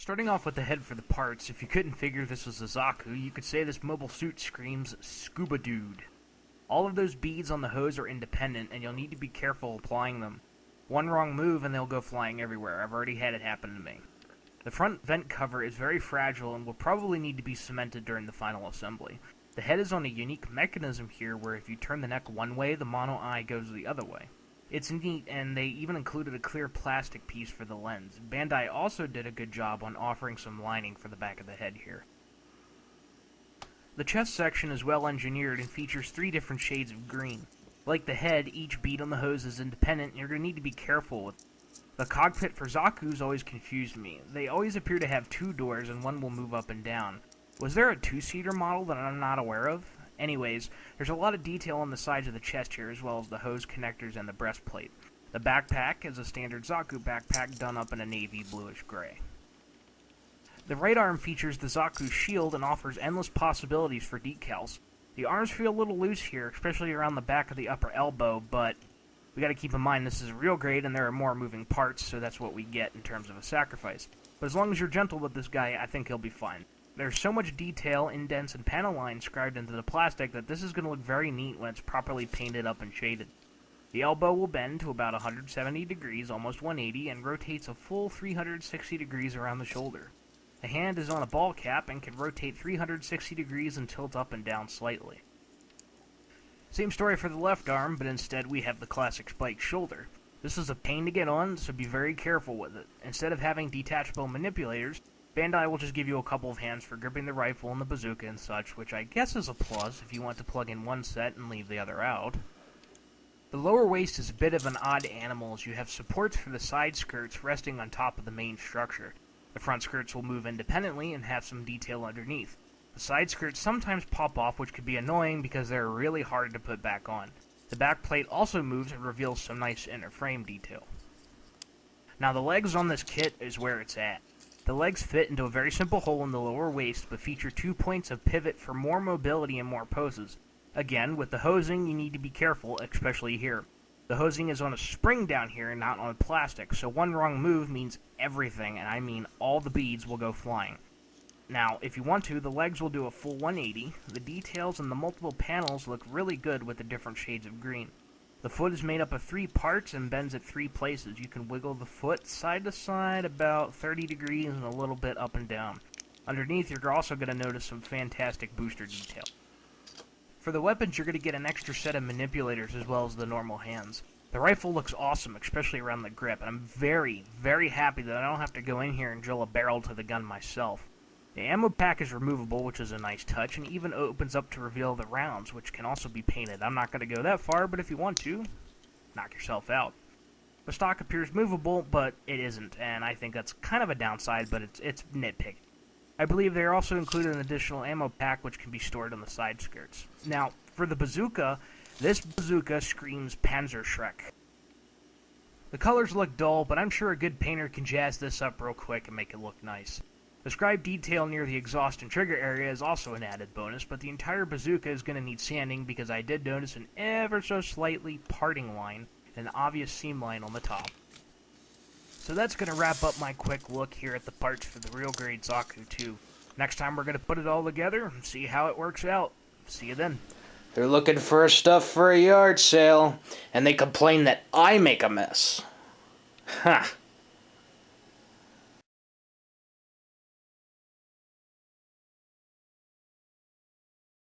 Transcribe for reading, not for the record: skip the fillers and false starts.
Starting off with the head for the parts, if you couldn't figure this was a Zaku, you could say this mobile suit screams Scuba Dude. All of those beads on the hose are independent, and you'll need to be careful applying them. One wrong move and they'll go flying everywhere. I've already had it happen to me. The front vent cover is very fragile and will probably need to be cemented during the final assembly. The head is on a unique mechanism here where if you turn the neck one way, the mono eye goes the other way. It's neat, and they even included a clear plastic piece for the lens. Bandai also did a good job on offering some lining for the back of the head here. The chest section is well engineered and features 3 different shades of green. Like the head, each bead on the hose is independent, and you're going to need to be careful with it. The cockpit for Zaku's always confused me. They always appear to have 2 doors, and one will move up and down. Was there a 2-seater model that I'm not aware of? Anyways, there's a lot of detail on the sides of the chest here, as well as the hose connectors and the breastplate. The backpack is a standard Zaku backpack done up in a navy bluish gray. The right arm features the Zaku shield and offers endless possibilities for decals. The arms feel a little loose here, especially around the back of the upper elbow, but we gotta keep in mind this is a real grade and there are more moving parts, so that's what we get in terms of a sacrifice. But as long as you're gentle with this guy, I think he'll be fine. There's so much detail, indents, and panel lines scribed into the plastic that this is going to look very neat when it's properly painted up and shaded. The elbow will bend to about 170 degrees, almost 180, and rotates a full 360 degrees around the shoulder. The hand is on a ball cap and can rotate 360 degrees and tilt up and down slightly. Same story for the left arm, but instead we have the classic spiked shoulder. This is a pain to get on, so be very careful with it. Instead of having detachable manipulators, Bandai will just give you a couple of hands for gripping the rifle and the bazooka and such, which I guess is a plus if you want to plug in one set and leave the other out. The lower waist is a bit of an odd animal as you have supports for the side skirts resting on top of the main structure. The front skirts will move independently and have some detail underneath. The side skirts sometimes pop off, which could be annoying because they're really hard to put back on. The back plate also moves and reveals some nice inner frame detail. Now the legs on this kit is where it's at. The legs fit into a very simple hole in the lower waist, but feature 2 points of pivot for more mobility and more poses. Again, with the hosing, you need to be careful, especially here. The hosing is on a spring down here and not on plastic, so one wrong move means everything, and I mean all the beads will go flying. Now, if you want to, the legs will do a full 180. The details and the multiple panels look really good with the different shades of green. The foot is made up of 3 parts and bends at 3 places. You can wiggle the foot side to side about 30 degrees and a little bit up and down. Underneath, you're also going to notice some fantastic booster detail. For the weapons, you're going to get an extra set of manipulators as well as the normal hands. The rifle looks awesome, especially around the grip, and I'm very, very happy that I don't have to go in here and drill a barrel to the gun myself. The ammo pack is removable, which is a nice touch, and even opens up to reveal the rounds, which can also be painted. I'm not going to go that far, but if you want to, knock yourself out. The stock appears movable, but it isn't, and I think that's kind of a downside, but it's nitpicky. I believe they also included an additional ammo pack, which can be stored on the side skirts. Now, for the bazooka, this bazooka screams Panzerschreck. The colors look dull, but I'm sure a good painter can jazz this up real quick and make it look nice. The scribe detail near the exhaust and trigger area is also an added bonus, but the entire bazooka is going to need sanding because I did notice an ever so slightly parting line and an obvious seam line on the top. So that's going to wrap up my quick look here at the parts for the real grade Zaku 2. Next time we're going to put it all together and see how it works out. See you then. They're looking for stuff for a yard sale, and they complain that I make a mess. Ha!